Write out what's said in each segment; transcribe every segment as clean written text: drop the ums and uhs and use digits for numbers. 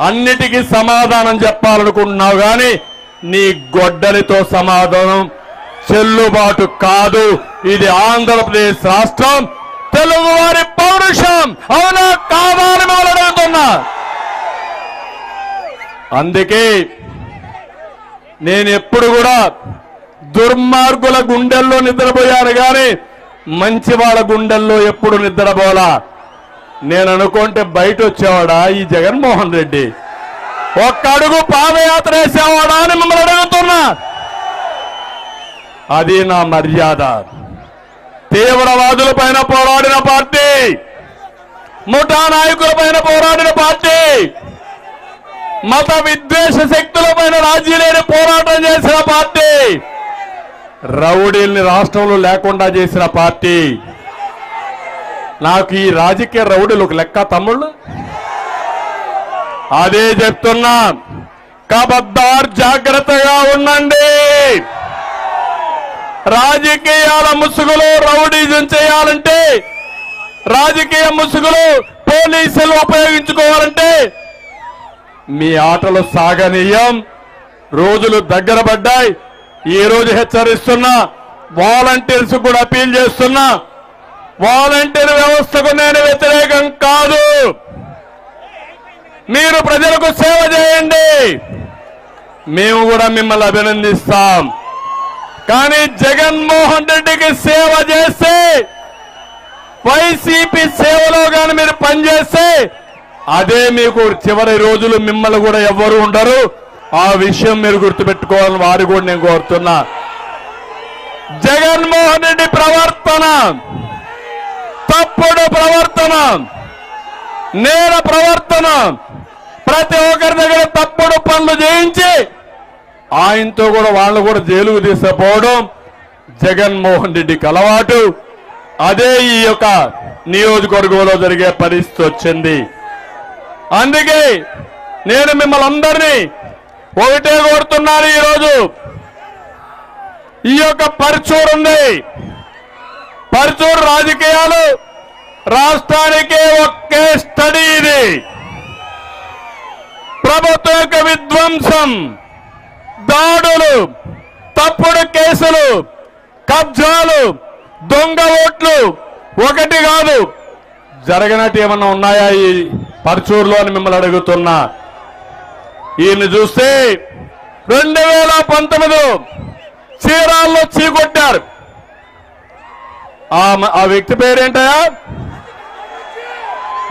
అన్నిటికీ సమాధానం చెప్పాలనుకుంటున్నావు కానీ నీ గొడ్డలితో సమాధానం చెల్లుబాటు కాదు. ఇది ఆంధ్రప్రదేశ్ రాష్ట్రం, తెలుగువారి పౌరుషం. అవునా కాదా అని మిమ్మల్ని అడుగుతున్నా. అందుకే నేను ఎప్పుడు కూడా దుర్మార్గుల గుండెల్లో నిద్రపోయాను కానీ మంచి వాళ్ళ గుండెల్లో ఎప్పుడు నిద్రపోలా. నేను అనుకుంటే బయట వచ్చేవాడా ఈ జగన్మోహన్ రెడ్డి? ఒక్క అడుగు పాదయాత్ర వేసేవాడా అని మిమ్మల్ని అడుగుతున్నా. అది నా మర్యాద. తీవ్రవాదుల పైన పోరాడిన పార్టీ, ముఠా నాయకుల పైన పోరాడిన పార్టీ, మత విద్వేష శక్తుల పైన రాజీ లేని పోరాటం చేసిన పార్టీ, రౌడీల్ని రాష్ట్రంలో లేకుండా చేసిన పార్టీ. నాకు ఈ రాజకీయ రౌడీలు ఒక లెక్క తమ్ముళ్ళు. అదే చెప్తున్నా, కబద్దార్ జాగ్రత్తగా ఉండండి. రాజకీయాల ముసుగులో రౌడీజం చేయాలంటే, రాజకీయ ముసుగులో పోలీసులు ఉపయోగించుకోవాలంటే మీ ఆటలు సాగనీయం. రోజులు దగ్గర పడ్డాయి. ఈ రోజు హెచ్చరిస్తున్నా, వాలంటీర్స్ కూడా అపీల్ చేస్తున్నా, వాలంటీర్ వ్యవస్థకు నేను వ్యతిరేకం కాదు. మీరు ప్రజలకు సేవ చేయండి, మేము కూడా మిమ్మల్ని అభినందిస్తాం. కానీ జగన్మోహన్ రెడ్డికి సేవ చేస్తే, వైసీపీ సేవలో కానీ మీరు పనిచేస్తే అదే మీకు చివరి రోజులు మిమ్మల్ని కూడా ఎవ్వరు ఉండరు. ఆ విషయం మీరు గుర్తుపెట్టుకోవాలని వారు కూడా నేను కోరుతున్నా. జగన్మోహన్ రెడ్డి ప్రవర్తన తప్పుడు ప్రవర్తన, నేర ప్రవర్తన, ప్రతి ఒక్కరి దగ్గర తప్పుడు పనులు చేయించి ఆయనతో కూడా వాళ్ళు కూడా జైలుకు తీసుకుపోవడం జగన్మోహన్ రెడ్డికి అలవాటు. అదే ఈ యొక్క నియోజకవర్గంలో జరిగే పరిస్థితి వచ్చింది. అందుకే నేను మిమ్మల్ని అందరినీ ఒకటే కోరుతున్నాను. ఈరోజు ఈ యొక్క పర్చూరు ఉంది, పర్చూరు రాజకీయాలు రాష్ట్రానికే ఒకే స్టడీ. ఇది ప్రభుత్వం యొక్క విధ్వంసం, దాడులు, తప్పుడు కేసులు, కబ్జాలు, దొంగ ఓట్లు ఒకటి కాదు. జరగనట్టు ఏమన్నా ఉన్నాయా ఈ పర్చూరులో అని మిమ్మల్ని అడుగుతున్నా. ఈయన్ని చూస్తే 2019 చీరాల్లో చీకొట్టారు. ఆ వ్యక్తి పేరేంటయా?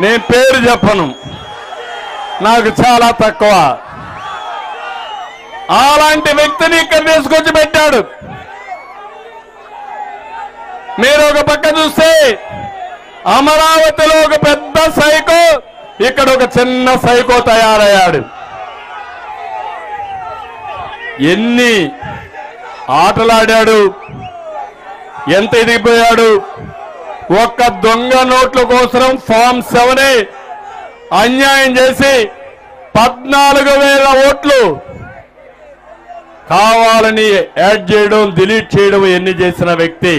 నేను పేరు చెప్పను, నాకు చాలా తక్కువ. అలాంటి వ్యక్తిని ఇక్కడ తీసుకొచ్చి పెట్టాడు. మీరు ఒక పక్క చూస్తే అమరావతిలో ఒక పెద్ద సైకో, ఇక్కడ ఒక చిన్న సైకో తయారయ్యాడు. ఎన్ని ఆటలాడాడు, ఎంత ఎదిగిపోయాడు. ఒక్క దొంగ నోట్ల కోసం ఫామ్ 7 అన్యాయం చేసి 14,000 ఓట్లు కావాలని యాడ్ చేయడం, డిలీట్ చేయడం ఎన్ని చేసిన వ్యక్తి.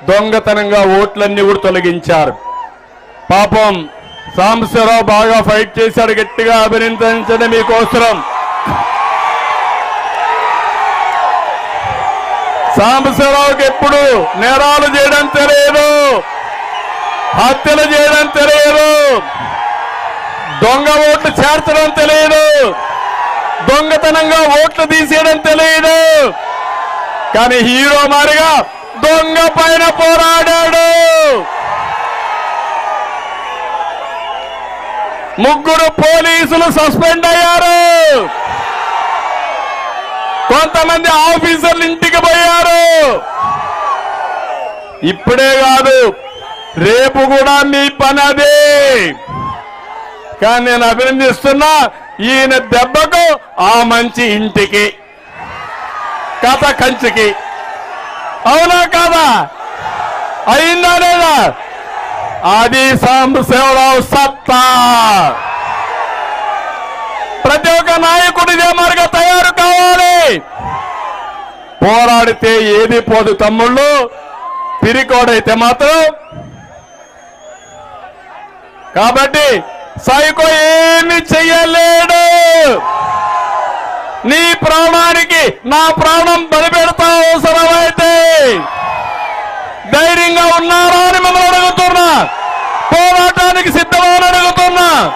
దొంగతనంగా ఓట్లన్నీ కూడా తొలగించారు. పాపం సాంబశివరావు బాగా ఫైట్ చేశాడు. గట్టిగా అభినందించండి మీకోసం. సాంబశివరావుకి ఎప్పుడు నేరాలు చేయడం తెలియదు, హత్యలు చేయడం తెలియదు, దొంగ ఓట్లు చేర్చడం తెలియదు, దొంగతనంగా ఓట్లు తీసేయడం తెలియదు. కానీ హీరో మారిగా దొంగ పైన పోరాడాడు. 3 పోలీసులు సస్పెండ్ అయ్యారు. కొంతమంది ఆఫీసర్లు ఇంటికి పోయారు. ఇప్పుడే కాదు, రేపు కూడా మీ పని అదే. కానీ నేను అభినందిస్తున్నా, ఈయన దెబ్బకు ఆ మంచి ఇంటికి, కథ కంచికి. అవునా కాదా? అయిందా లేదా? అది సాంబశివరావు సత్తా. ప్రతి ఒక్క నాయకుడు ఇదే మాదిరిగా తయారు కావాలి. పోరాడితే ఏది పోదు తమ్ముళ్ళు, పిరికోడైతే మాత్రం. కాబట్టి సైకో ఏమి చెయ్యలేడు. నీ ప్రాణానికి నా ప్రాణం బలిపెడతా అవసరమైతే ధైర్యంగా ఉన్నారా అని మిమ్మల్ని అడుగుతున్నా. పోరాటానికి సిద్ధమని అడుగుతున్నా.